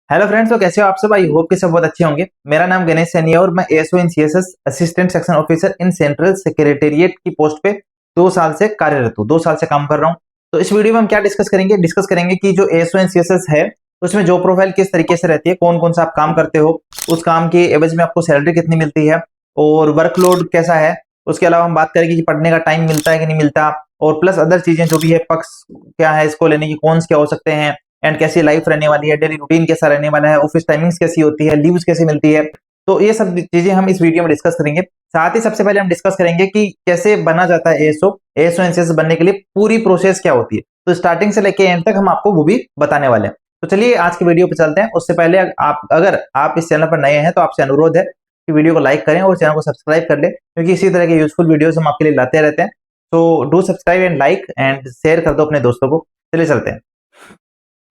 Hello friends, तो कैसे हो आप सब। आई होप कि सब बहुत अच्छे होंगे। मेरा नाम गणेश सैनी है और मैं ASO in CSS assistant section officer in central secretariat की पोस्ट पे 2 साल से कार्यरत हूँ। 2 साल से काम कर रहा हूँ। तो इस वीडियो में हम क्या डिस्कस करेंगे कि जो एएसओ इन सीएसएस है उसमें जॉब प्रोफाइल किस तरीके से रहती है, कौन कौन सा आप काम करते हो, उस काम के एवज में आपको सैलरी कितनी मिलती है और वर्कलोड कैसा है। उसके अलावा हम बात करेंगे कि पढ़ने का टाइम मिलता है कि नहीं मिलता, और प्लस अदर चीजें जो भी है, पक्ष क्या है इसको लेने की, कौन क्या हो सकते हैं, एंड कैसी लाइफ रहने वाली है, डेली रूटीन कैसा रहने वाला है, ऑफिस टाइमिंग्स कैसी होती है, लीव्स कैसे मिलती है। तो ये सब चीजें हम इस वीडियो में डिस्कस करेंगे। साथ ही सबसे पहले हम डिस्कस करेंगे कि कैसे बना जाता है एएसओ। एएसओ एनसीएस बनने के लिए पूरी प्रोसेस क्या होती है, तो स्टार्टिंग से लेके एंड तक हम आपको वो भी बताने वाले हैं। तो चलिए आज की वीडियो पे चलते हैं। उससे पहले अगर आप इस चैनल पर नए हैं तो आपसे अनुरोध है कि वीडियो को लाइक करें और चैनल को सब्सक्राइब कर लें, क्योंकि इसी तरह के यूजफुल वीडियोस हम आपके लिए लाते रहते हैं। तो do subscribe and like and share कर दो अपने दोस्तों को। चलिए चलते हैं।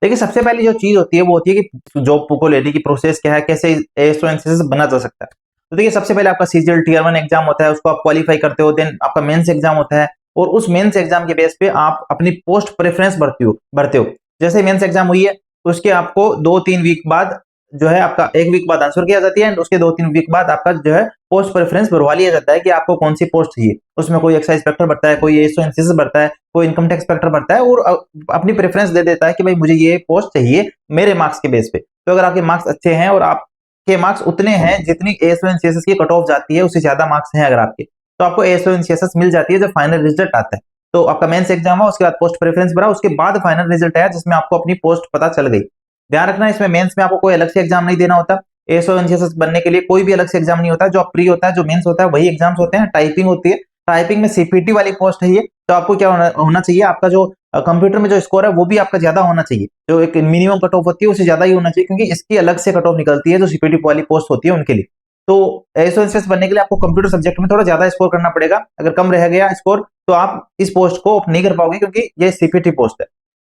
देखिए, सबसे पहली जो चीज होती है वो होती है कि जॉब को लेने की प्रोसेस क्या है, कैसे एएसओ एनसीएस बना जा सकता है। तो देखिए, सबसे पहले आपका सीजीएल टीयर 1 एग्जाम होता है, उसको आप क्वालिफाई करते हो। देन आपका मेंस एग्जाम होता है और उस मेंस एग्जाम के बेस पे आप अपनी पोस्ट प्रेफरेंस भरते हो। जैसे मेंस एग्जाम हुई है उसके आपको 2-3 वीक बाद जो है, आपका 1 वीक बाद आंसर किया जाती है एंड उसके 2-3 वीक बाद आपका जो है पोस्ट प्रेफरेंस भरवा लिया जाता है कि आपको कौन सी पोस्ट चाहिए। उसमें कोई एक्साइज इंस्पेक्टर भरता है, कोई एएसओ एनसीएस भरता है, कोई इनकम टैक्स इंस्पेक्टर भरता है और अपनी प्रेफरेंस दे देता है कि भाई मुझे ये पोस्ट चाहिए मेरे मार्क्स के बेस पे। तो अगर आपके मार्क्स अच्छे हैं और आपके मार्क्स उतने हैं जितनी एएसओ एनसीएस की कट ऑफ जाती है, उससे ज्यादा मार्क्स हैं अगर आपके, तो आपको एएसओ एनसीएस मिल जाती है जब फाइनल रिजल्ट आता है। तो आपका मेंस एग्जाम हुआ, उसके बाद पोस्ट प्रेफरेंस भरा, उसके बाद फाइनल रिजल्ट आया जिसमें आपको अपनी पोस्ट पता चल गई। ध्यान रखना, इसमें मेंस में आपको कोई अलग से एग्जाम नहीं देना होता। एएसओ एनसीएस बनने के लिए कोई भी अलग से एग्जाम नहीं होता। जो प्री होता है, जो मेंस होता है, वही एग्जाम्स होते हैं। टाइपिंग होती है, टाइपिंग में सीपीटी वाली पोस्ट है ये। तो आपको क्या होना चाहिए, आपका जो कंप्यूटर में जो स्कोर है वो भी आपका ज्यादा होना चाहिए। जो एक मिनिमम कट ऑफ होती है उससे ज्यादा ही होना चाहिए, क्योंकि इसकी अलग से कट ऑफ निकलती है जो सीपीटी वाली पोस्ट होती है उनके लिए। तो एएसओ एनसीएस बनने के लिए आपको कंप्यूटर सब्जेक्ट में थोड़ा ज्यादा स्कोर करना पड़ेगा। अगर कम रह गया स्कोर तो आप इस पोस्ट को नहीं कर पाओगे, क्योंकि ये सीपीटी पोस्ट है।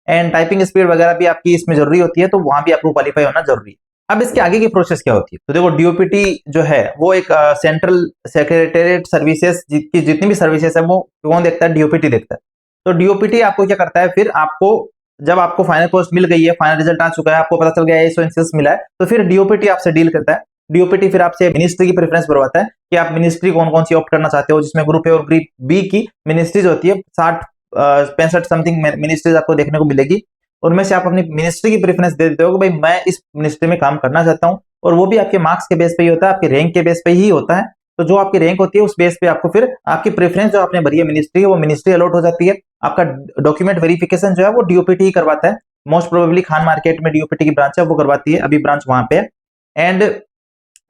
एंड टाइपिंग स्पीड वगैरह भी आपकी इसमें जरूरी होती है, तो वहां भी आपको क्वालिफाई होना जरूरी है। अब इसके आगे की प्रोसेस क्या होती है, तो देखो, डीओपीटी जो है वो एक सेंट्रल सेक्रेटेरिएट सर्विसेज की जितनी भी सर्विसेज है वो कौन देखता है, डीओपीटी देखता है। तो डीओपीटी आपको क्या करता है, फिर आपको जब आपको फाइनल पोस्ट मिल गई है, फाइनल रिजल्ट आ चुका है, आपको पता चल गया है एएसओ एनसीएस मिला है, तो फिर डीओपीटी आपसे डील करता है। डीओपीटी फिर आपसे मिनिस्ट्री की प्रेफरेंस करवाता है कि आप मिनिस्ट्री कौन कौन सी ऑप्ट करना चाहते हो, जिसमें ग्रुप ए और ग्रुप बी की मिनिस्ट्रीज होती है। 60-65 समथिंग मिनिस्ट्रीज आपको देखने को मिलेगी। उनमें से आप अपनी मिनिस्ट्री की प्रेफरेंस दे देते हो कि भाई मैं इस मिनिस्ट्री में काम करना चाहता हूँ, और वो भी आपके मार्क्स के बेस पे ही होता है, आपके रैंक के बेस पे ही होता है। तो जो आपकी रैंक होती है उस बेस पे आपको फिर आपकी प्रेफरेंस जो आपने भरी है मिनिस्ट्री, वो मिनिस्ट्री अलॉट हो जाती है। आपका डॉक्यूमेंट वेरिफिकेशन जो है वो डीओपीटी ही करवाता है। मोस्ट प्रोबेबली खान मार्केट में डीओपीटी की ब्रांच है, वो करवाती है, अभी ब्रांच वहां पे है। एंड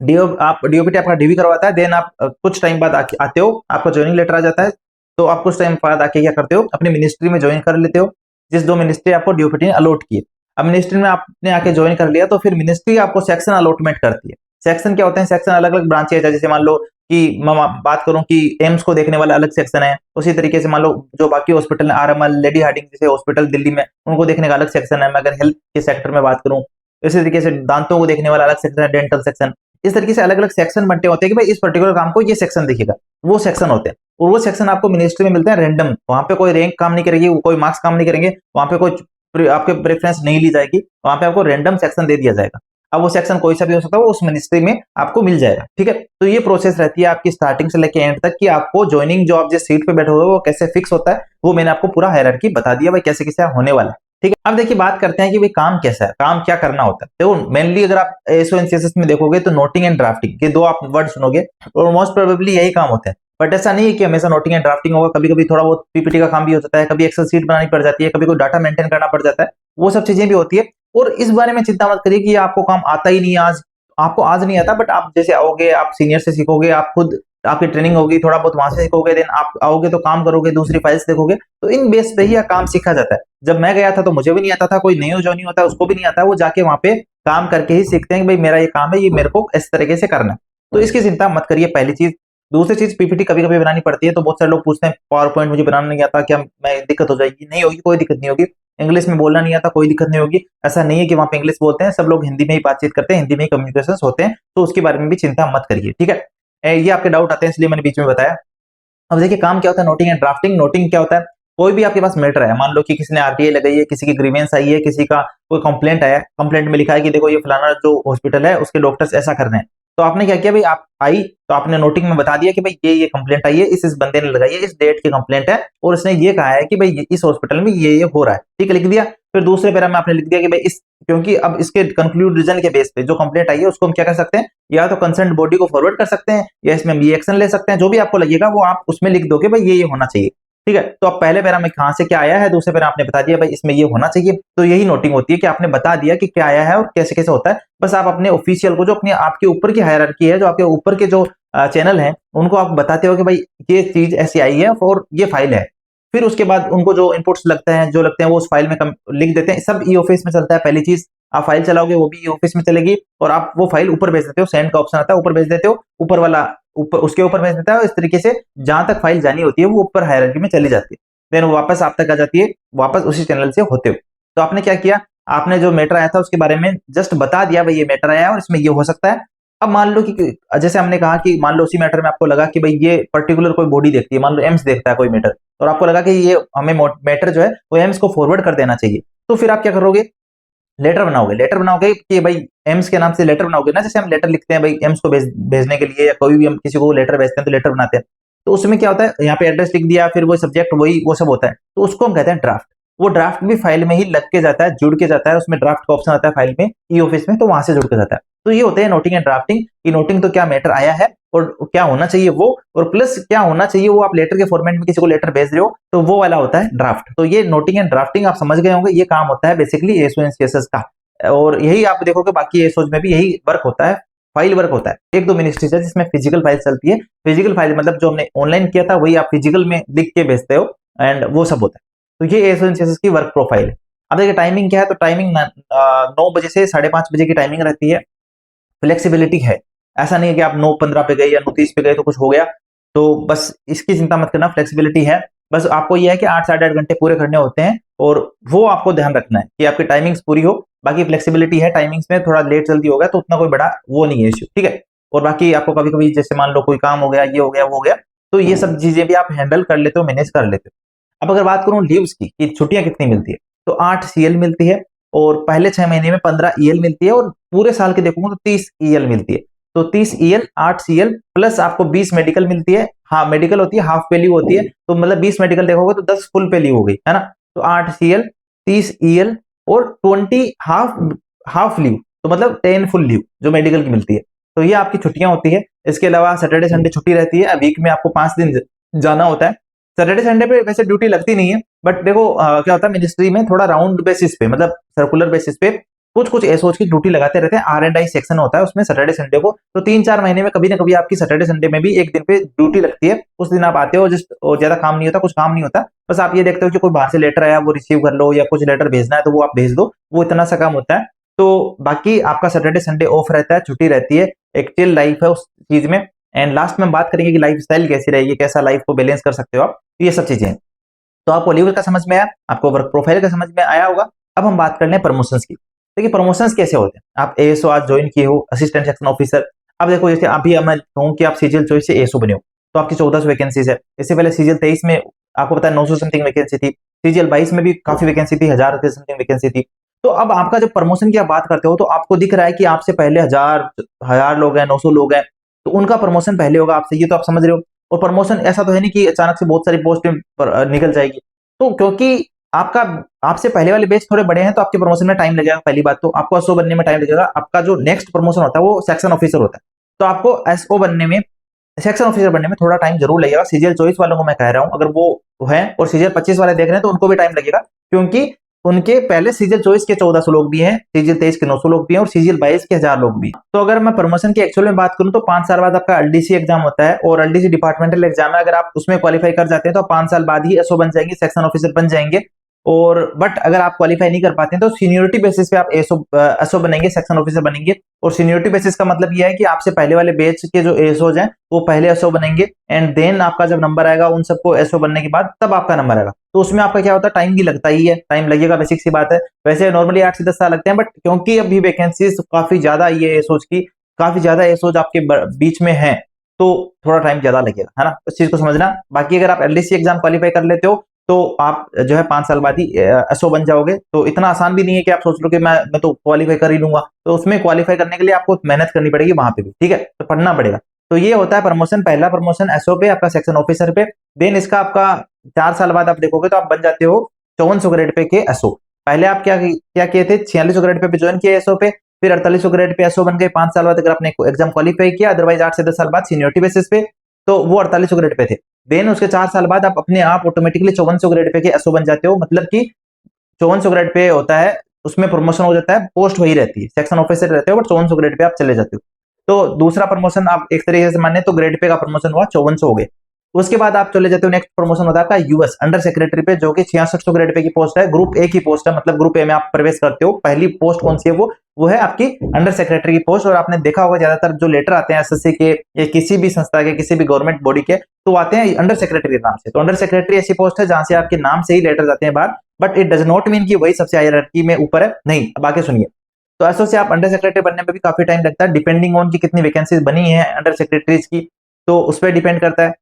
डीओपीटी आपका डीवी करवाता है। देन आप कुछ टाइम बाद आते हो, आपका ज्वाइनिंग लेटर आ जाता है। तो आप कुछ टाइम बाद आके क्या करते हो, अपनी मिनिस्ट्री में ज्वाइन कर लेते हो, जिस 2 मिनिस्ट्री आपको डीओपीटी ने अलॉट की है। अब मिनिस्ट्री में आपने आके ज्वाइन कर लिया तो फिर मिनिस्ट्री आपको सेक्शन अलॉटमेंट करती है। सेक्शन क्या होते हैं, सेक्शन अलग अलग ब्रांचेज है। जैसे मान लो कि मैं बात करूं कि एम्स को देखने वाला अलग सेक्शन है, उसी तरीके से मान लो जो बाकी हॉस्पिटल है, आरएमएल, लेडी हार्डिंग जैसे हॉस्पिटल दिल्ली में, उनको देखने का अलग सेक्शन है। मैं अगर हेल्थ के सेक्टर में बात करूं, इसी तरीके से दांतों को देखने वाला अलग सेक्शन है, डेंटल सेक्शन। इस तरीके से अलग अलग सेक्शन बनते होते हैं कि भाई इस पर्टिकुलर काम को ये सेक्शन देखेगा, वो सेक्शन होते हैं। और वो सेक्शन आपको मिनिस्ट्री में मिलते हैं रैंडम। वहां पे कोई रैंक काम नहीं करेगी, कोई मार्क्स काम नहीं करेंगे, वहां पे कोई आपके प्रेफरेंस नहीं ली जाएगी, वहां पे आपको रैंडम सेक्शन दे दिया जाएगा। अब वो सेक्शन कोई सा भी हो सकता है, वो उस मिनिस्ट्री में आपको मिल जाएगा। ठीक है, तो ये प्रोसेस रहती है आपकी स्टार्टिंग से लेके एंड तक, कि आपको ज्वाइनिंग जो आप जिस सीट पे बैठे हो वो कैसे फिक्स होता है, वो मैंने आपको पूरा हायरार्की बता दिया भाई, कैसे कैसे होने वाला है। ठीक है, अब देखिए बात करते हैं कि भाई काम कैसा है, काम क्या करना होता है। देखो, मेनली अगर आप एएसओ एनसीएस में देखोगे तो नोटिंग एंड ड्राफ्टिंग के 2 आप वर्ड सुनोगे, और मोस्ट प्रोबेबली यही काम होते हैं। बट ऐसा नहीं है कि हमेशा नोटिंग एंड ड्राफ्टिंग होगा, कभी कभी थोड़ा बहुत पीपीटी का काम भी हो जाता है, कभी एक्सेल सीट बनानी पड़ जाती है, कभी कोई डाटा मेंटेन करना पड़ जाता है, वो सब चीजें भी होती है। और इस बारे में चिंता मत करिए कि आपको काम आता ही नहीं, आज आपको आज नहीं आता, बट आप जैसे आओगे, आप सीनियर से सीखोगे, आप खुद आपकी ट्रेनिंग होगी, थोड़ा बहुत वहां से सीखोगे, देन आप आओगे तो काम करोगे, दूसरी फाइल्स देखोगे, तो इन बेस पे ही काम सीखा जाता है। जब मैं गया था तो मुझे भी नहीं आता था, कोई न्यू ज्वाइनिंग होता है उसको भी नहीं आता है, वो जाके वहां पे काम करके ही सीखते हैं कि भाई मेरा ये काम है, ये मेरे को इस तरीके से करना है। तो इसकी चिंता मत करिए, पहली चीज। दूसरी चीज, पीपीटी कभी कभी बनानी पड़ती है, तो बहुत सारे लोग पूछते हैं पावर पॉइंट मुझे बनाना नहीं आता, क्या मैं दिक्कत हो जाएगी? नहीं होगी, कोई दिक्कत नहीं होगी। इंग्लिश में बोलना नहीं आता, कोई दिक्कत नहीं होगी। ऐसा नहीं है कि वहां पे इंग्लिश बोलते हैं, सब लोग हिंदी में ही बातचीत करते हैं, हिंदी में ही कम्युनिकेशन होते हैं, तो उसके बारे में भी चिंता मत करिए। ठीक है, ये आपके डाउट आते हैं इसलिए मैंने बीच में बताया। अब देखिए काम क्या होता है, नोटिंग एंड ड्राफ्टिंग। नोटिंग क्या होता है, कोई भी आपके पास मैटर है, मान लो कि किसी ने आरटीआई लगाई है, किसी की ग्रीवेंस आई है, किसी का कोई कंप्लेंट आया, कंप्लेंट में लिखा है कि देखो ये फलाना जो हॉस्पिटल है उसके डॉक्टर्स ऐसा कर रहे हैं, तो आपने क्या किया भाई, आप आई तो आपने नोटिंग में बता दिया कि भाई ये कंप्लेंट आई है, इस बंदे ने लगाई है, इस डेट की कंप्लेंट है और उसने ये कहा है कि भाई इस हॉस्पिटल में ये हो रहा है, ठीक है, लिख दिया। फिर दूसरे पैरा में आपने लिख दिया कि भाई इस, क्योंकि अब इसके कंक्लूजन के बेस पे जो कंप्लेंट आई है उसको हम क्या कर सकते हैं, या तो कंसर्न बॉडी को फॉरवर्ड कर सकते हैं या इसमें हम ये एक्शन ले सकते हैं, जो भी आपको लगेगा वो आप उसमें लिख दोगे भाई ये होना चाहिए, ठीक है। तो अब पहले पैरा में कहां से क्या आया है, दूसरे पैरा आपने बता दिया भाई इसमें ये होना चाहिए, तो यही नोटिंग होती है कि आपने बता दिया कि क्या आया है और कैसे कैसे होता है। बस आप अपने ऑफिशियल को, जो अपने आपके ऊपर की हायरार्की है, जो आपके ऊपर के जो चैनल है, उनको आप बताते हो कि भाई ये चीज ऐसी आई है और ये फाइल है। फिर उसके बाद उनको जो इनपुट्स लगते हैं, जो लगते हैं, वो उस फाइल में लिख देते हैं। सब ई ऑफिस में चलता है। पहली चीज, आप फाइल चलाओगे वो भी ई ऑफिस में चलेगी और आप वो फाइल ऊपर भेज देते हो, सेंड का ऑप्शन आता है, ऊपर भेज देते हो, ऊपर वाला ऊपर उसके ऊपर भेज देता है। इस तरीके से जहां तक फाइल जानी होती है वो ऊपर हायरार्की में चली जाती है, देन वो वापस आप तक आ जाती है, वापस उसी चैनल से होते हुए। तो आपने क्या किया, आपने जो मैटर आया था उसके बारे में जस्ट बता दिया भाई ये मैटर आया है और इसमें ये हो सकता है। अब मान लो कि जैसे हमने कहा कि मान लो उसी मैटर में आपको लगा कि भाई ये पर्टिकुलर कोई बॉडी देखती है, मान लो एम्स देखता है कोई मैटर, और आपको लगा कि ये हमें मैटर जो है वो एम्स को फॉरवर्ड कर देना चाहिए, तो फिर आप क्या करोगे, लेटर बनाओगे। लेटर बनाओगे कि भाई एम्स के नाम से लेटर बनाओगे ना, जैसे हम लेटर लिखते हैं भाई एम्स को भेजने के लिए, या कोई भी हम किसी को लेटर भेजते हैं तो लेटर बनाते हैं, तो उसमें क्या होता है, यहाँ पे एड्रेस लिख दिया, फिर वो सब्जेक्ट वही वो सब होता है, तो उसको हम कहते हैं ड्राफ्ट। वो ड्राफ्ट भी फाइल में ही लग के जाता है, जुड़ के जाता है, उसमें ड्राफ्ट का ऑप्शन आता है फाइल में ई ऑफिस में, तो वहां से जुड़ के जाता है। तो ये होते हैं नोटिंग एंड ड्राफ्टिंग की। नोटिंग तो क्या मैटर आया है और क्या होना चाहिए वो, और प्लस क्या होना चाहिए वो, आप लेटर के फॉर्मेट में किसी को लेटर भेज रहे हो तो वो वाला होता है ड्राफ्ट। तो ये नोटिंग एंड ड्राफ्टिंग आप समझ गए होंगे, ये काम होता है बेसिकली एसओ एंड सीएसएस का। और यही आप देखोगे बाकी एसओज में भी यही वर्क होता है, फाइल वर्क होता है। एक दो मिनिस्ट्रीज है जिसमें फिजिकल फाइल चलती है, फिजिकल फाइल मतलब जो हमने ऑनलाइन किया था वही आप फिजिकल में लिख के भेजते हो, एंड वो सब होता है। तो ये एसओ एंड सीएसएस की वर्क प्रोफाइल है। अब देखिए टाइमिंग क्या है, तो टाइमिंग 9 बजे से 5:30 बजे की टाइमिंग रहती है। फ्लेक्सिबिलिटी है, ऐसा नहीं है कि आप 9:15 पे गए या 9:30 पे गए तो कुछ हो गया, तो बस इसकी चिंता मत करना, फ्लेक्सिबिलिटी है। बस आपको यह है कि 8 साढ़े 8 घंटे पूरे करने होते हैं और वो आपको ध्यान रखना है कि आपकी टाइमिंग्स पूरी हो। बाकी फ्लेक्सिबिलिटी है, टाइमिंग्स में थोड़ा लेट जल्दी होगा तो उतना कोई बड़ा वो नहीं है इश्यू, ठीक है। और बाकी आपको कभी कभी जैसे मान लो कोई काम हो गया, ये हो गया, वो हो गया, तो ये सब चीजें भी आप हैंडल कर लेते हो, मैनेज कर लेते हो। अब अगर बात करूं लीव्स की कि छुट्टियां कितनी मिलती है, तो 8 सीएल मिलती है और पहले 6 महीने में 15 ईएल मिलती है, और पूरे साल के देखूंगा तो 30 ईएल मिलती है। तो 30 ईएल 8 सीएल प्लस आपको 20 मेडिकल मिलती है। हाँ मेडिकल होती है, हाफ पे लीव होती है, तो मतलब 20 मेडिकल देखोगे तो 10 फुल पे लीव हो गई है ना। तो 8 सीएल 30 ईएल और 20 हाफ हाफ लीव, तो मतलब 10 फुल लीव जो मेडिकल की मिलती है। तो ये आपकी छुट्टियां होती है। इसके अलावा सैटरडे संडे छुट्टी रहती है, वीक में आपको 5 दिन जाना होता है। सैटरडे संडे पे वैसे ड्यूटी लगती नहीं है, बट देखो क्या होता है मिनिस्ट्री में थोड़ा राउंड बेसिस पे, मतलब सर्कुलर बेसिस पे कुछ कुछ एसओज की ड्यूटी लगाते रहते हैं। R&I सेक्शन होता है उसमें सैटरडे संडे को, तो 3-4 महीने में कभी ना कभी आपकी सैटरडे संडे में भी एक दिन पे ड्यूटी लगती है। उस दिन आप आते हो, जस्ट और ज्यादा काम नहीं होता, कुछ काम नहीं होता, बस आप ये देखते हो कि कोई बाहर से लेटर आया वो रिसीव कर लो, या कुछ लेटर भेजना है तो वो आप भेज दो, वो इतना सा काम होता है। तो बाकी आपका सैटरडे संडे ऑफ रहता है, छुट्टी रहती है, एक चिल लाइफ है उस चीज में। एंड लास्ट में बात करेंगे कि लाइफ स्टाइल कैसी रहेगी, कैसा लाइफ को बैलेंस कर सकते हो आप, ये सब चीजें। तो आपको लीवर का समझ में आया, आपको वर्क प्रोफाइल का समझ में आया होगा। अब हम बात कर लें प्रमोशंस की। देखिए प्रमोशंस कैसे होते हैं, आप एएसओ आज ज्वाइन किए हो, असिस्टेंट सेक्शन ऑफिसर। अब देखो जैसे अभी मैं कहूँ कि आप सीजीएल 24 से एएसओ बने हो, तो आपकी 1400 वैकेंसीज है। इससे पहले सीजीएल 23 में आपको पता है 900 समथिंग वैकेंसी थी, सीजीएल 22 में भी काफी वैकेंसी थी, 1000 समथिंग वैकेंसी थी। तो अब आपका जब प्रमोशन की आप बात करते हो तो आपको दिख रहा है कि आपसे पहले हजार लोग हैं, 900 लोग हैं, तो उनका प्रमोशन पहले होगा आपसे, ये तो आप समझ रहे हो। और प्रमोशन ऐसा तो है नहीं कि अचानक से बहुत सारी पोस्ट निकल जाएगी, तो क्योंकि आपका आपसे पहले वाले बैच थोड़े बड़े हैं तो आपके प्रमोशन में टाइम लगेगा। पहली बात तो आपको एसओ बनने में टाइम लगेगा। आपका जो नेक्स्ट प्रमोशन होता है वो सेक्शन ऑफिसर होता है, तो आपको एसओ बनने में, सेक्शन ऑफिसर बनने में थोड़ा टाइम जरूर लगेगा। सीजीएल 24 वालों को मैं कह रहा हूं, अगर वो है और सीजीएल 25 वाले देख रहे हैं तो उनको भी टाइम लगेगा, क्योंकि उनके पहले सीजीएल 24 के 1400 लोग भी हैं, सीजीएल 23 के 900 लोग भी हैं और सीजीएल 22 के 1000 लोग भी हैं। तो अगर मैं प्रमोशन की एक्चुअल में बात करूं तो 5 साल बाद आपका एलडीसी एग्जाम होता है, और एलडीसी डिपार्टमेंटल एग्जाम है, अगर आप उसमें क्वालिफाई कर जाते हैं तो 5 साल बाद ही एसओ बन जाएंगे, सेक्शन ऑफिसर बन जाएंगे। और बट अगर आप क्वालिफाई नहीं कर पाते हैं तो सीनियरिटी बेसिस पे आप एसओ बनेंगे, सेक्शन ऑफिसर बनेंगे। और सीनियरिटी बेसिस का मतलब यह है कि आपसे पहले वाले बैच के जो एसओज हैं वो पहले एसओ बनेंगे, एंड देन आपका जब नंबर आएगा उन सबको एसओ बनने के बाद तब आपका नंबर आएगा। तो उसमें आपका क्या होता है, टाइम भी लगता ही है, टाइम लगेगा, बेसिक सी बात है। वैसे नॉर्मली 8 से 10 साल लगते हैं, बट क्योंकि अभी वैकेंसीज काफी ज्यादा ये एसओज की, काफी ज्यादा एसओज आपके बीच में है, तो थोड़ा टाइम ज्यादा लगेगा, है ना, उस चीज को समझना। बाकी अगर आप एलडीसी एग्जाम क्वालिफाई कर लेते हो तो आप जो है 5 साल बाद ही एसओ बन जाओगे। तो इतना आसान भी नहीं है कि आप सोच लो कि मैं तो क्वालिफाई कर ही लूंगा। तो उसमें क्वालिफाई करने के लिए आपको मेहनत करनी पड़ेगी वहां पे भी, ठीक है, तो पढ़ना पड़ेगा। तो ये होता है प्रमोशन, पहला प्रमोशन एसओ पे, आपका सेक्शन ऑफिसर पे। देन इसका आपका 4 साल बाद आप देखोगे तो आप बन जाते हो 5400 ग्रेड पे के एसओ। पहले आप क्या क्या किए थे, 4600 ग्रेड पे ज्वाइन किए एसओ पे, फिर 4800 ग्रेड पे एसओ बन गए 5 साल बाद अगर आपने एग्जाम क्वालिफाई किया, अदरवाइज 8 से 10 साल बाद सीनियरिटी बेसिस पे, तो वो 4800 ग्रेड पे थे। देन उसके 4 साल बाद आप अपने आप ऑटोमेटिकली 5400 ग्रेड पे के एसओ बन जाते हो, मतलब कि 5400 ग्रेड पे होता है, उसमें प्रमोशन हो जाता है, पोस्ट वही रहती है, सेक्शन ऑफिसर रहते हो बट 5400 ग्रेड पे आप चले जाते हो। तो दूसरा प्रमोशन आप एक तरीके से माने तो ग्रेड पे का प्रमोशन हुआ, 5400 हो गए। उसके बाद आप चले जाते हो, नेक्स्ट प्रमोशन होता है आपका यूएस अंडर सेक्रेटरी पे, जो कि 6600 ग्रेड पे की पोस्ट है, ग्रुप ए की पोस्ट है, मतलब ग्रुप ए में आप प्रवेश करते हो। पहली पोस्ट कौन सी है, वो है आपकी अंडर सेक्रेटरी की पोस्ट। और आपने देखा होगा ज्यादातर जो लेटर आते हैं एसएससी के या किसी भी संस्था के, किसी भी गवर्नमेंट बॉडी के, तो आते हैं अंडर सेक्रेटरी के नाम से। तो अंडर सेक्रेटरी ऐसी पोस्ट है जहां से आपके नाम से ही लेटर आते हैं बाहर, but it does not mean कि वही सबसे हायरार्की में ऊपर है, नहीं। अब आगे सुनिए। तो ऐसे से आप अंडर सेक्रेटरी बनने में भी काफी टाइम लगता है, डिपेंडिंग ऑन की कितनी वैकेंसीज बनी है अंडर सेक्रेटरीज की, तो उस पर डिपेंड करता है।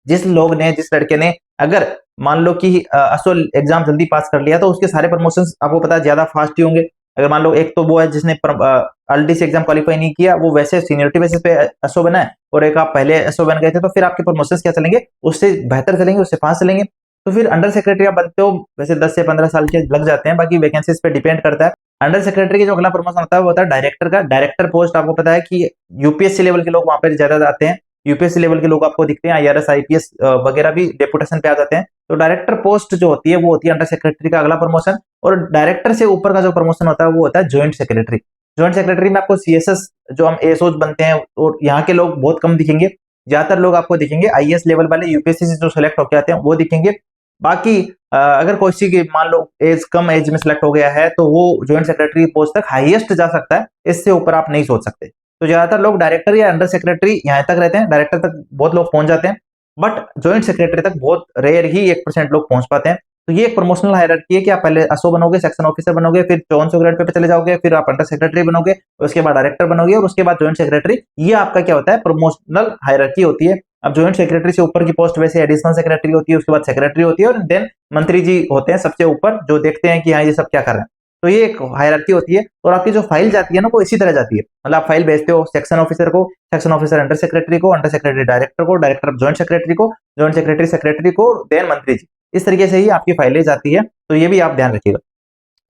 जिस लोग ने, जिस लड़के ने अगर मान लो कि असल एग्जाम जल्दी पास कर लिया, तो उसके सारे प्रमोशंस आपको पता है ज्यादा फास्ट ही होंगे। अगर मान लो एक तो वो है जिसने ऑलरेडी से एग्जाम क्वालिफाई नहीं किया, वो वैसे सीनियरिटी बेसिस पे एसओ बना है, और एक आप पहले एसओ बन गए थे, तो फिर आपके प्रमोशंस क्या चलेंगे, उससे बेहतर चलेंगे, उससे फास्ट चलेंगे। तो फिर अंडर सेक्रेटरी आप बनते हो, वैसे 10 से 15 साल के लग जाते हैं, बाकी वैकेंसीज पे डिपेंड करता है। अंडर सेक्रेटरी की जो अगला प्रमोशन होता है वो होता है डायरेक्टर का। डायरेक्टर पोस्ट आपको पता है कि यूपीएससी लेवल के लोग वहां पर ज्यादा आते हैं, यूपीएससी लेवल के लोग आपको दिखते हैं, आईआरएस आईपीएस वगैरह भी डेपुटेशन पे आ जाते हैं। तो डायरेक्टर पोस्ट जो होती है वो होती है अंडर सेक्रेटरी का अगला प्रमोशन। और डायरेक्टर से ऊपर का जो प्रमोशन होता है वो होता है ज्वाइंट सेक्रेटरी। ज्वाइंट सेक्रेटरी में आपको सीएसएस जो हम एएसओ बनते हैं, और यहाँ के लोग बहुत कम दिखेंगे, ज्यादातर लोग आपको दिखेंगे आईएएस लेवल वाले, यूपीएससी से जो सिलेक्ट होकर आते हैं वो दिखेंगे। बाकी अगर कोई की मान लो एज कम एज में सिलेक्ट हो गया है, तो वो ज्वाइंट सेक्रेटरी पोस्ट तक हाईएस्ट जा सकता है, इससे ऊपर आप नहीं सोच सकते। तो ज्यादातर लोग डायरेक्टर या अंडर सेक्रेटरी यहाँ तक रहते हैं, डायरेक्टर तक बहुत लोग पहुंच जाते हैं, बट ज्वाइंट सेक्रेटरी तक बहुत रेयर ही 1% लोग पहुंच पाते हैं। तो ये एक प्रमोशनल हायरार्की है कि आप पहले एसओ बनोगे, सेक्शन ऑफिसर बनोगे, फिर 5400 ग्रेड पे चले जाओगे, फिर आप अंडर सेक्रेटरी बनोगे, उसके बाद डायरेक्टर बनोगे, और उसके बाद ज्वाइंट सेक्रेटरी। ये आपका क्या होता है, प्रमोशनल हायरार्की होती है। अब ज्वाइंट सेक्रेटरी से ऊपर की पोस्ट वैसे एडिशनल सेक्रेटरी होती है, उसके बाद सेक्रेटरी होती है, और देन मंत्री जी होते हैं सबसे ऊपर, जो देखते हैं कि हाँ ये सब क्या कर रहे हैं। तो ये एक हायरार्की होती है। और आपकी जो फाइल जाती है ना, वो इसी तरह जाती है, मतलब आप फाइल भेजते हो सेक्शन ऑफिसर को, सेक्शन ऑफिसर अंडर सेक्रेटरी को, अंडर सेक्रेटरी डायरेक्टर को, डायरेक्टर ज्वाइंट सेक्रेटरी को, ज्वाइंट सेक्रेटरी सेक्रेटरी को, देन मंत्री जी। इस तरीके से ही आपकी फाइलें जाती है, तो ये भी आप ध्यान रखिएगा।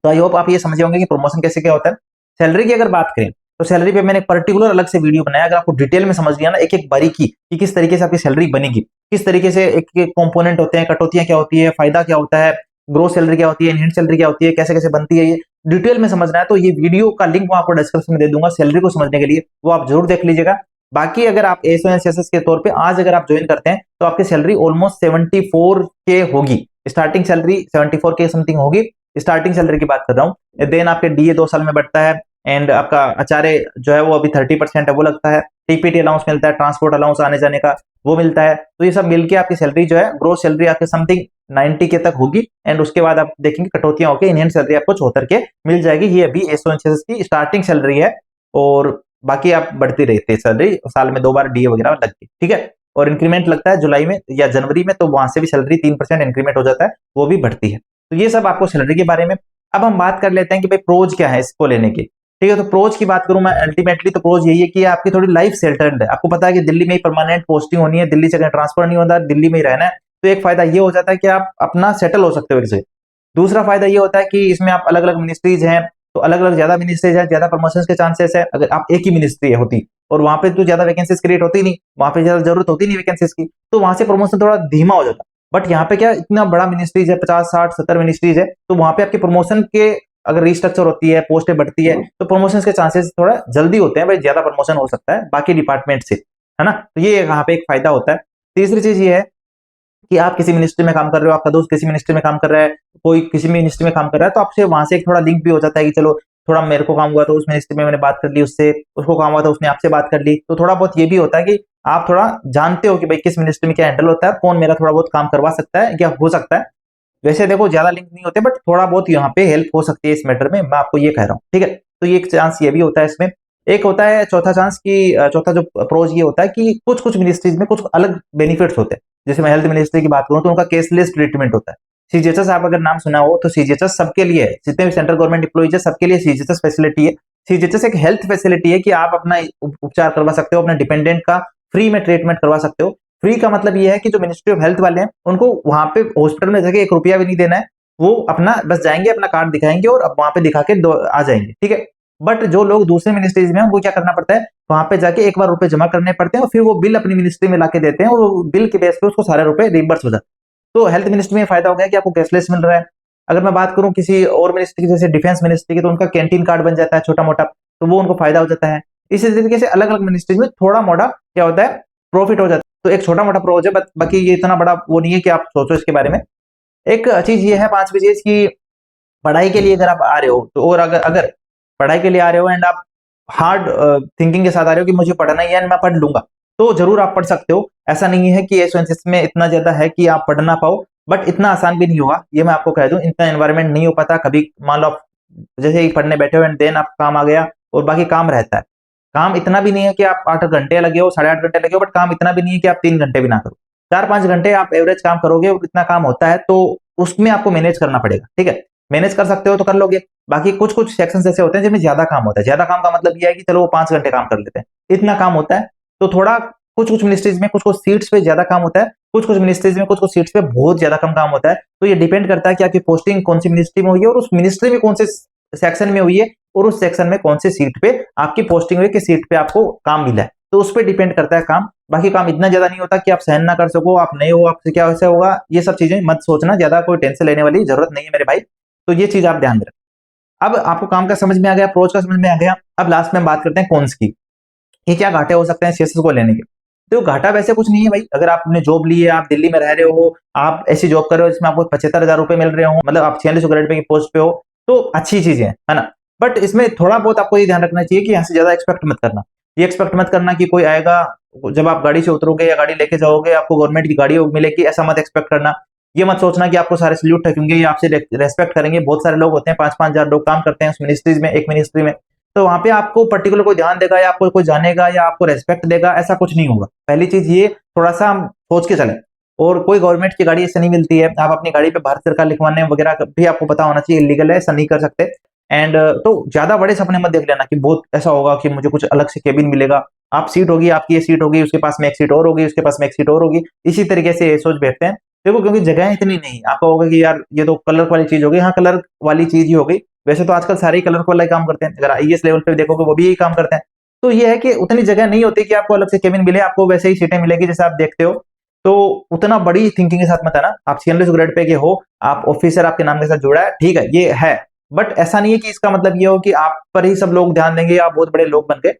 तो आई होप आप ये समझे होंगे कि प्रमोशन कैसे क्या होता है। सैलरी की अगर बात करें, तो सैलरी पे मैंने पर्टिकुलर अलग से वीडियो बनाया, अगर आपको डिटेल में समझ लिया ना, एक एक बारीकी कि किस तरीके से आपकी सैलरी बनेगी, किस तरीके से एक एक कंपोनेंट होते हैं, कटौतियां क्या होती है, फायदा क्या होता है, ग्रोस सैलरी क्या होती है, इनहेंड सैलरी क्या होती है, कैसे कैसे बनती है, ये डिटेल में समझना है तो ये वीडियो का लिंक मैं आपको डिस्क्रिप्शन में दे दूंगा सैलरी को समझने के लिए, वो आप जरूर देख लीजिएगा। बाकी अगर आप एसओएनसीएसएस के तौर पे आज अगर आप ज्वाइन करते हैं, तो आपकी सैलरी ऑलमोस्ट 74 के होगी, स्टार्टिंग सैलरी 74 के समथिंग होगी, स्टार्टिंग सैलरी की बात कर रहा हूँ। देन आपके डीए 2 साल में बढ़ता है, एंड आपका आचार्य जो है वो अभी 30% है, वो लगता है, टीपीटी अलाउंस मिलता है, ट्रांसपोर्ट अलाउंस आने जाने का वो मिलता है। तो ये सब मिलके आपकी सैलरी जो है, ग्रोस सैलरी आपके समथिंग 90 के तक होगी, एंड उसके बाद आप देखेंगे कटौतियां होकर इनहेंड सैलरी आपको 74 के मिल जाएगी। ये अभी एसओएनसीएसएस की स्टार्टिंग सैलरी है, और बाकी आप बढ़ती रहती है सैलरी, साल में 2 बार डीए वगैरह लगती है, ठीक है। और इंक्रीमेंट लगता है जुलाई में या जनवरी में, तो वहां से भी सैलरी 3% इंक्रीमेंट हो जाता है, वो भी बढ़ती है। तो ये सब आपको सैलरी के बारे में। अब हम बात कर लेते हैं कि भाई प्रोज क्या है इसको लेने की, ठीक है। तो प्रोज की बात करूं मैं, अल्टीमेटली तो प्रोज यही है कि आपकी थोड़ी लाइफ सेटल्ड है। आपको पता है कि दिल्ली में ही परमानेंट पोस्टिंग होनी है, दिल्ली से कहीं ट्रांसफर नहीं होता, दिल्ली में ही रहना है। तो एक फायदा ये हो जाता है कि आप अपना सेटल हो सकते हो एक जगह। दूसरा फायदा ये होता है कि इसमें आप अलग अलग मिनिस्ट्रीज हैं, तो अलग अलग ज्यादा मिनिस्ट्रीज है, ज्यादा प्रमोशन के चांसेस है। अगर आप एक ही मिनिस्ट्री होती और वहां पे तो ज्यादा वैकेंसीज क्रिएट होती नहीं, वहां पे ज्यादा जरूरत होती नहीं वैकेंसीज की, तो वहां से प्रमोशन थोड़ा धीमा हो जाता। बट यहाँ पे क्या, इतना बड़ा मिनिस्ट्रीज है, 50 60 70 मिनिस्ट्रीज है, तो वहां पे आपके प्रमोशन के अगर रिस्ट्रक्चर होती है, पोस्टें बढ़ती है, तो प्रमोशन के चांसेस थोड़ा जल्दी होते हैं, भाई ज्यादा प्रमोशन हो सकता है बाकी डिपार्टमेंट से, है ना। तो ये यहाँ पे एक फायदा होता है। तीसरी चीज ये है कि आप किसी मिनिस्ट्री में काम कर रहे हो, आपका दोस्त किसी मिनिस्ट्री में काम कर रहा है, कोई किसी मिनिस्ट्री में काम कर रहा है, तो आपसे वहां से एक थोड़ा लिंक भी हो जाता है कि चलो थोड़ा मेरे को काम हुआ तो उस मिनिस्ट्री में मैंने बात कर ली उससे, उसको काम हुआ तो उसने आपसे बात कर ली। तो थोड़ा बहुत ये भी होता है कि आप थोड़ा जानते हो कि भाई किस मिनिस्ट्री में क्या हैंडल होता है, कौन मेरा थोड़ा बहुत काम करवा सकता है, क्या हो सकता है। वैसे देखो ज्यादा लिंक नहीं होते, बट थोड़ा बहुत यहाँ पे हेल्प हो सकती है इस मैटर में, मैं आपको ये कह रहा हूँ, ठीक है। तो ये एक चांस ये भी होता है इसमें। एक होता है चौथा चांस की, चौथा जो प्रोज ये होता है कि कुछ कुछ मिनिस्ट्रीज में कुछ अलग बेनिफिट्स होते हैं। जैसे मैं हेल्थ मिनिस्ट्री की बात करूं तो उनका केसलेस ट्रीटमेंट होता है। सीजीएचएस आप अगर नाम सुना हो तो सीजीएचएस सबके लिए है, जितने भी सेंट्रल गवर्नमेंट एम्प्लॉइज है सबके लिए सीजीएचएस फैसिलिटी है। सीजीएचएस एक हेल्थ फैसिलिटी है कि आप अपना उपचार करवा सकते हो, अपने डिपेंडेंट का फ्री में ट्रीटमेंट करवा सकते हो। फ्री का मतलब ये है कि जो मिनिस्ट्री ऑफ हेल्थ वाले हैं उनको वहां पे हॉस्पिटल में जाके 1 रुपया भी नहीं देना है, वो अपना बस जाएंगे, अपना कार्ड दिखाएंगे और वहां पे दिखा के आ जाएंगे, ठीक है। बट जो लोग दूसरे मिनिस्ट्रीज में उनको क्या करना पड़ता है, वहां पे जाके एक बार रुपए जमा करने पड़ते हैं और फिर वो बिल अपनी मिनिस्ट्री में लाके देते हैं और वो बिल के बेस पे उसको सारे रुपए रिम्बर्स हो जाते हैं। तो हेल्थ मिनिस्ट्री में फायदा हो गया कि आपको कैशलेस मिल रहा है। अगर मैं बात करूं किसी और मिनिस्ट्री की, जैसे डिफेंस मिनिस्ट्री की, तो उनका कैंटीन कार्ड बन जाता है छोटा मोटा, तो वो उनको फायदा हो जाता है। इसी तरीके से अलग अलग मिनिस्ट्रीज में थोड़ा मोटा क्या होता है, प्रॉफिट हो जाता है। तो एक छोटा मोटा प्रोज है, बाकी ये इतना बड़ा वो नहीं है कि आप सोचो इसके बारे में। एक चीज ये है, पांचवी चीज की पढ़ाई के लिए अगर आप आ रहे हो तो, और अगर अगर पढ़ाई के लिए आ रहे हो एंड आप हार्ड थिंकिंग के साथ आ रहे हो कि मुझे पढ़ना ही है, मैं पढ़ लूंगा, तो जरूर आप पढ़ सकते हो। ऐसा नहीं है कि एसओएनसीएस में इतना ज्यादा है कि आप पढ़ ना पाओ, बट इतना आसान भी नहीं होगा, ये मैं आपको कह दूं। इतना एनवायरमेंट नहीं हो पाता। कभी मान लो आप जैसे ही पढ़ने बैठे हो एंड देन आप काम आ गया और बाकी काम रहता है। काम इतना भी नहीं है कि आप 8 घंटे लगे हो, 8.5 घंटे लगे हो, बट काम इतना भी नहीं है कि आप 3 घंटे भी ना करो। 4-5 घंटे आप एवरेज काम करोगे और इतना काम होता है, तो उसमें आपको मैनेज करना पड़ेगा, ठीक है। मैनेज कर सकते हो तो कर लोगे। बाकी कुछ कुछ सेक्शन ऐसे होते हैं जिनमें ज्यादा काम होता है। ज्यादा काम का मतलब यह है कि चलो वो 5 घंटे काम कर लेते हैं, इतना काम होता है। तो थोड़ा कुछ कुछ मिनिस्ट्रीज में कुछ कुछ सीट्स पे ज्यादा काम होता है, कुछ कुछ मिनिस्ट्रीज में कुछ कुछ सीट्स पे बहुत ज्यादा कम काम होता है। तो ये डिपेंड करता है कि आपकी पोस्टिंग कौन सी मिनिस्ट्री में हुई है और उस मिनिस्ट्री में कौन से सेक्शन में हुई है और उस सेक्शन में कौन सी सीट पे आपकी पोस्टिंग हुई, किस सीट पे आपको काम मिला है, तो उस पर डिपेंड करता है काम। बाकी काम इतना ज्यादा नहीं होता कि आप सहन ना कर सको, आप नहीं हो, आपसे क्या वैसे होगा, ये सब चीजें मत सोचना, ज्यादा कोई टेंशन लेने वाली जरूरत नहीं है मेरे भाई। तो ये चीज आप ध्यान में रखें। अब आपको काम का समझ में आ गया, अप्रोच का समझ में आ गया। अब लास्ट में हम बात करते हैं कॉन्स की, कि क्या घाटे हो सकते हैं सीएसएस को लेने के। तो घाटा वैसे कुछ नहीं है भाई। अगर आपने जॉब ली है, आप दिल्ली में रह रहे हो, आप ऐसी जॉब कर रहे हो जिसमें आपको 75,000 रुपए मिल रहे हो, मतलब आप 46 ग्रेड पे की पोस्ट पे हो, तो अच्छी चीजें है ना। बट इसमें थोड़ा बहुत आपको ये ध्यान रखना चाहिए कि यहाँ से ज्यादा एक्सपेक्ट मत करना। ये एक्सपेक्ट मत करना कि कोई आएगा, जब आप गाड़ी से उतरोगे या गाड़ी लेके जाओगे आपको गवर्नमेंट की गाड़ी मिलेगी, ऐसा मत एक्सपेक्ट करना। ये मत सोचना कि आपको सारे सल्यूट ठकेंगे या आपसे रेस्पेक्ट करेंगे। बहुत सारे लोग होते हैं, 5-5 हजार लोग काम करते हैं उस मिनिस्ट्रीज में, एक मिनिस्ट्री में, तो वहां पे आपको पर्टिकुलर कोई ध्यान देगा या आपको कोई जानेगा या आपको रेस्पेक्ट देगा, ऐसा कुछ नहीं होगा। पहली चीज ये थोड़ा सा हम सोच के चलें। और कोई गवर्नमेंट की गाड़ी ऐसे नहीं मिलती है, आप अपनी गाड़ी पे भारत सरकार लिखवाने वगैरह भी आपको पता होना चाहिए, इलीगल है, ऐसा नहीं कर सकते। एंड तो ज्यादा बड़े सपने मत देख लेना कि बहुत ऐसा होगा कि मुझे कुछ अलग से केबिन मिलेगा। आप सीट होगी, आपकी ये सीट होगी, उसके पास में एक सीट और होगी, उसके पास में एक सीट और होगी, इसी तरीके से सोच बैठते हैं। देखो क्योंकि जगह इतनी नहीं, आपको होगा कि यार ये तो कलर वाली चीज होगी, हाँ कलर वाली चीज ही होगी। वैसे तो आजकल सारे ही कलर वाला काम करते हैं, अगर आईएएस लेवल पे देखोगे वो भी यही काम करते हैं। तो ये है कि उतनी जगह नहीं होती कि आपको अलग से केबिन मिले, आपको वैसे ही सीटें मिलेगी जैसे आप देखते हो। तो उतना बड़ी थिंकिंग के साथ मत आना। आप 46 ग्रेड पे के हो, आप ऑफिसर आपके नाम के साथ जुड़ा है, ठीक है, ये है, बट ऐसा नहीं है कि इसका मतलब ये हो कि आप पर ही सब लोग ध्यान देंगे, आप बहुत बड़े लोग बन गए।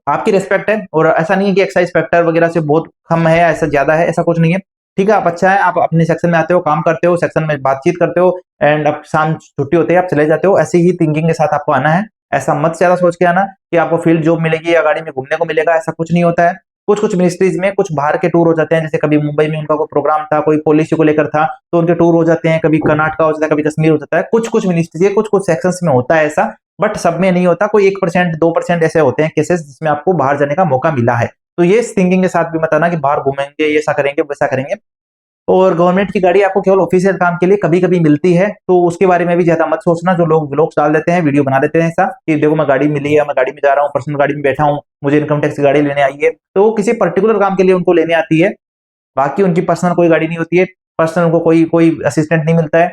आपकी रिस्पेक्ट है, और ऐसा नहीं है कि एक्साइज फैक्टर वगैरह से बहुत कम है, ऐसा ज्यादा है, ऐसा कुछ नहीं है। ठीक है, आप अच्छा है, आप अपने सेक्शन में आते हो, काम करते हो, सेक्शन में बातचीत करते हो, एंड अब शाम छुट्टी होती है आप चले जाते हो। ऐसी ही थिंकिंग के साथ आपको आना है। ऐसा मत ज्यादा सोच के आना कि आपको फील्ड जॉब मिलेगी या गाड़ी में घूमने को मिलेगा, ऐसा कुछ नहीं होता है। कुछ कुछ मिनिस्ट्रीज में कुछ बाहर के टूर हो जाते हैं, जैसे कभी मुंबई में उनका कोई प्रोग्राम था, कोई पॉलिसी को लेकर था, तो उनके टूर हो जाते हैं। कभी कर्नाटका हो जाता है, कभी कश्मीर हो जाता है। कुछ कुछ मिनिस्ट्री कुछ कुछ सेक्शंस में होता है ऐसा, बट सब में नहीं होता। कोई 1% 2% ऐसे होते हैं केसेस जिसमें आपको बाहर जाने का मौका मिला है। तो ये थिंकिंग के साथ भी मत आना कि बाहर घूमेंगे, ये ऐसा करेंगे वैसा करेंगे। और गवर्नमेंट की गाड़ी आपको केवल ऑफिशियल काम के लिए कभी कभी मिलती है, तो उसके बारे में भी ज्यादा मत सोचना। जो लोग व्लॉग्स डाल देते हैं, वीडियो बना देते हैं ऐसा कि देखो मैं गाड़ी मिली है, मैं गाड़ी में जा रहा हूँ, पर्सनल गाड़ी में बैठा हूँ, मुझे इनकम टैक्स की गाड़ी लेने आई है, तो वो किसी पर्टिकुलर काम के लिए उनको लेने आती है। बाकी उनकी पर्सनल कोई गाड़ी नहीं होती है, पर्सनल उनको कोई कोई असिस्टेंट नहीं मिलता है,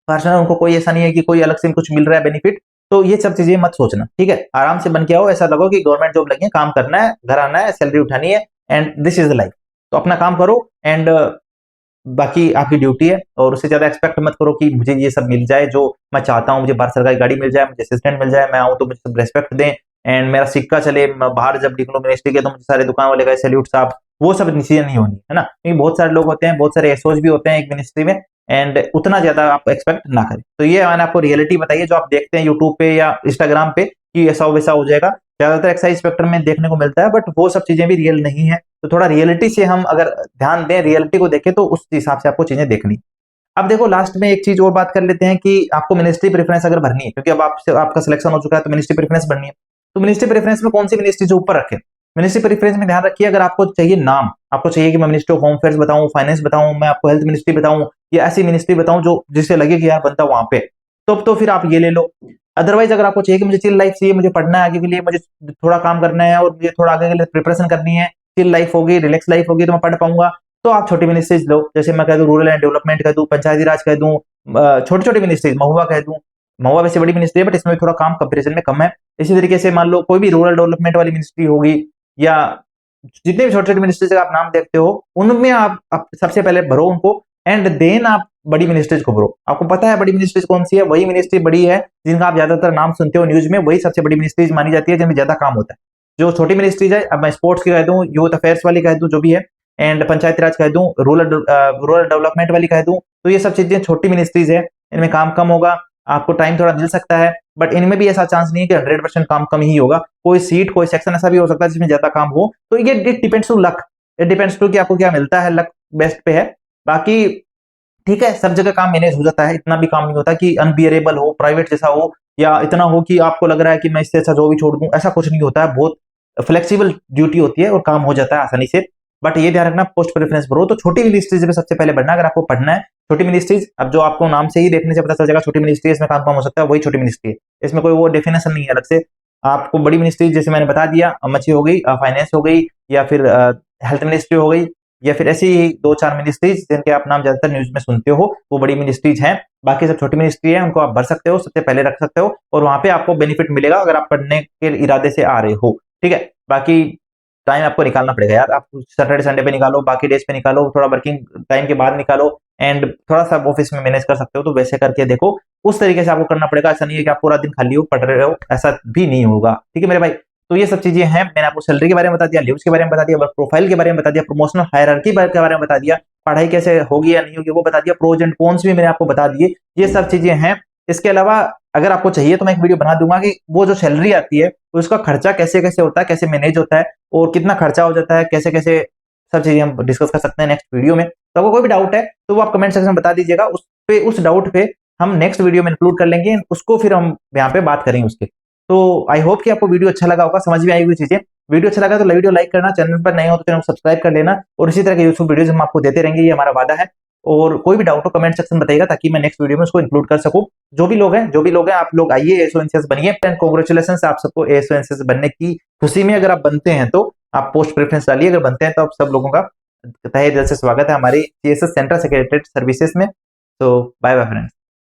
पर्सनल उनको कोई ऐसा नहीं है कि कोई अलग से कुछ मिल रहा है बेनिफिट। तो ये सब चीजें मत सोचना, ठीक है। आराम से बन के आओ, ऐसा लगो कि गवर्नमेंट जॉब लगी है, काम करना है, घर आना है, सैलरी उठानी है, and this is the life. तो अपना काम करो, एंड बाकी आपकी ड्यूटी है। और उससे ज्यादा एक्सपेक्ट मत करो कि मुझे ये सब मिल जाए जो मैं चाहता हूँ, मुझे भारत सरकार की गाड़ी मिल जाए, मुझे असिस्टेंट मिल जाए, मैं आऊँ तो मुझे सब रेस्पेक्ट दें, एंड मेरा सिक्का चले, मैं बाहर जब निकलूं मिनिस्ट्री के तो मुझे सारे दुकान वाले गए सैल्यूट साहब। वो सब चीजें नहीं होनी है ना, क्योंकि बहुत सारे लोग होते हैं, बहुत सारे एसओज भी होते हैं एक मिनिस्ट्री में, एंड उतना ज्यादा आप एक्सपेक्ट ना करें। तो ये मैंने आपको रियलिटी बताई है जो आप देखते हैं यूट्यूब पे या इंस्टाग्राम पे कि ऐसा वैसा हो जाएगा, ज्यादातर एक्साइज इंस्पेक्टर में देखने को मिलता है, बट वो सब चीजें भी रियल नहीं है। तो थोड़ा रियलिटी से हम अगर ध्यान दें, रियलिटी को देखें, तो उस हिसाब से आपको चीजें देखनी। अब देखो लास्ट में एक चीज और बात कर लेते हैं कि आपको मिनिस्ट्री प्रेफरेंस अगर भरनी है, क्योंकि अब आपसे आपका सिलेक्शन हो चुका है तो मिनिस्ट्री प्रेफरेंस भरनी है। तो मिनिस्ट्री प्रेफरेंस में कौन सी मिनिस्ट्री जो ऊपर रखे, मिनिस्ट्री प्रेफरेंस में ध्यान रखिए, अगर आपको चाहिए नाम, आपको चाहिए कि मैं मिनिस्ट्री ऑफ होम अफेयर्स बताऊं, फाइनेंस बताऊं, मैं आपको हेल्थ मिनिस्ट्री बताऊं या ऐसी मिनिस्ट्री बताऊं जो जिससे लगे कि यार बनता वहां पे, तो फिर आप ये ले लो। अदरवाइज अगर आपको चाहिए कि मुझे चिल लाइफ चाहिए, मुझे पढ़ना है आगे के लिए, मुझे थोड़ा काम करना है और मुझे थोड़ा आगे के लिए प्रिपरेशन करनी है, चिल लाइफ होगी, रिलैक्स लाइफ होगी, तो मैं पढ़ पाऊंगा, तो आप छोटी मिनिस्ट्रीज लो। जैसे मैं कह दूं रूरल एंड डेवलपमेंट कह दूं, पंचायती राज कह दूं, छोटी छोटी मिनिस्ट्रीज, महुआ कह दूं। महुआ वैसे बड़ी मिनिस्ट्री है बट इसमें थोड़ा काम कंपेरिजन में कम है। इसी तरीके से मान लो कोई भी रूरल डेवलपमेंट वाली मिनिस्ट्री होगी, या जितने भी छोटे छोटे मिनिस्ट्रीज आप नाम देखते हो, उनमें आप सबसे पहले भरो उनको, एंड देन आप बड़ी मिनिस्ट्रीज को भरो। आपको पता है बड़ी मिनिस्ट्रीज कौन सी है? वही मिनिस्ट्री बड़ी है जिनका आप ज्यादातर नाम सुनते हो न्यूज में, वही सबसे बड़ी मिनिस्ट्रीज मानी जाती है जिनमें ज्यादा काम होता है। जो छोटी मिनिस्ट्रीज है, अब मैं स्पोर्ट्स की कह दूं, यूथ अफेयर्स वाली कह दूं, जो भी है, एंड पंचायती राज कह दूं, रूरल डेवलपमेंट वाली कह दूं, तो ये सब चीजें छोटी मिनिस्ट्रीज है, इनमें काम कम होगा, आपको टाइम थोड़ा मिल सकता है, बट इनमें भी ऐसा चांस नहीं है कि 100% काम कम ही होगा। कोई सीट, कोई सेक्शन ऐसा भी हो सकता है जिसमें ज्यादा काम हो, तो ये depends to luck, it depends to कि आपको क्या मिलता है, लक बेस्ट पे है। बाकी ठीक है, सब जगह काम मैनेज हो जाता है, इतना भी काम नहीं होता कि अनबियरेबल हो, प्राइवेट जैसा हो, या इतना हो कि आपको लग रहा है कि मैं इससे अच्छा जो भी छोड़ दूं, ऐसा कुछ नहीं होता है। बहुत फ्लेक्सिबल ड्यूटी होती है और काम हो जाता है आसानी से। बट ये ध्यान रखना, पोस्ट प्रेफरेंस भरो तो छोटी मिनिस्ट्रीज में सबसे पहले बढ़ना, अगर आपको पढ़ना है। छोटी मिनिस्ट्रीज, अब जो आपको नाम से ही देखने से पता चल जाएगा छोटी मिनिस्ट्री, इसमें काम हो सकता है, वही छोटी मिनिस्ट्री है, इसमें कोई वो डेफिनेशन नहीं है अलग से। आपको बड़ी मिनिस्ट्री जैसे मैंने बता दिया, मच्छी हो गई, फाइनेंस हो गई, या फिर हेल्थ मिनिस्ट्री हो गई, या फिर ऐसी ही 2-4 मिनिस्ट्रीज जिनके आप नाम ज्यादातर न्यूज में सुनते हो, वो बड़ी मिनिस्ट्रीज हैं। बाकी सब छोटी मिनिस्ट्री है, उनको आप भर सकते हो, सबसे पहले रख सकते हो, और वहां पे आपको बेनिफिट मिलेगा अगर आप पढ़ने के इरादे से आ रहे हो। ठीक है, बाकी टाइम आपको निकालना पड़ेगा यार, आप सैटरडे संडे पे निकालो, बाकी डेज पे निकालो, थोड़ा वर्किंग टाइम के बाद निकालो, एंड थोड़ा सा ऑफिस में मैनेज कर सकते हो तो वैसे करके देखो, उस तरीके से आपको करना पड़ेगा। ऐसा नहीं है कि आप पूरा दिन खाली हो पढ़ रहे हो, ऐसा भी नहीं होगा। ठीक है मेरे भाई, तो ये सब चीजें हैं, मैंने आपको सैलरी के बारे में बता दिया, लीव्स के बारे में बता दिया, वर्क प्रोफाइल के बारे में बता दिया, प्रमोशनल हायरार्की के बारे में बता दिया, पढ़ाई कैसे होगी या नहीं होगी वो बता दिया, प्रोज एंड कॉन्स भी मैंने आपको बता दिए, ये सब चीजें हैं। इसके अलावा अगर आपको चाहिए तो मैं एक वीडियो बना दूंगा कि वो जो सैलरी आती है उसका खर्चा कैसे कैसे होता है, कैसे मैनेज होता है, और कितना खर्चा हो जाता है, कैसे कैसे सब चीजें हम डिस्कस कर सकते हैं नेक्स्ट वीडियो में। तो अगर कोई भी डाउट है तो वो आप कमेंट सेक्शन में बता दीजिएगा, उस डाउट पे हम नेक्स्ट वीडियो में इंक्लूड कर लेंगे, उसको फिर हम यहाँ पे बात करेंगे उसके। तो आई होप कि आपको वीडियो अच्छा लगा होगा, समझ में आई हुई चीजें। वीडियो अच्छा लगा तो वीडियो लाइक करना, चैनल पर नए हो तो चैनल को सब्सक्राइब कर लेना, और इसी तरह के यूट्यूब वीडियोस हम आपको देते रहेंगे, ये हमारा वादा है। और कोई भी डाउट हो कमेंट सेक्शन में बताइएगा ताकि मैं नेक्स्ट वीडियो में उसको इंक्लूड कर सकूं। जो भी लोग हैं आप लोग आइए एसओ एनसीएस बनिए, एंड कांग्रेचुलेशन आप सबको एसओ एनसीएस बनने की खुशी में। अगर आप बनते हैं तो आप पोस्ट प्रेफरेंस डालिए, अगर बनते हैं तो आप सब लोगों का तहे दिल से स्वागत है हमारी सीएसएस सेंट्रल सेक्रेटरीट सर्विसेज में। तो बाय बाय फ्रेंड्स।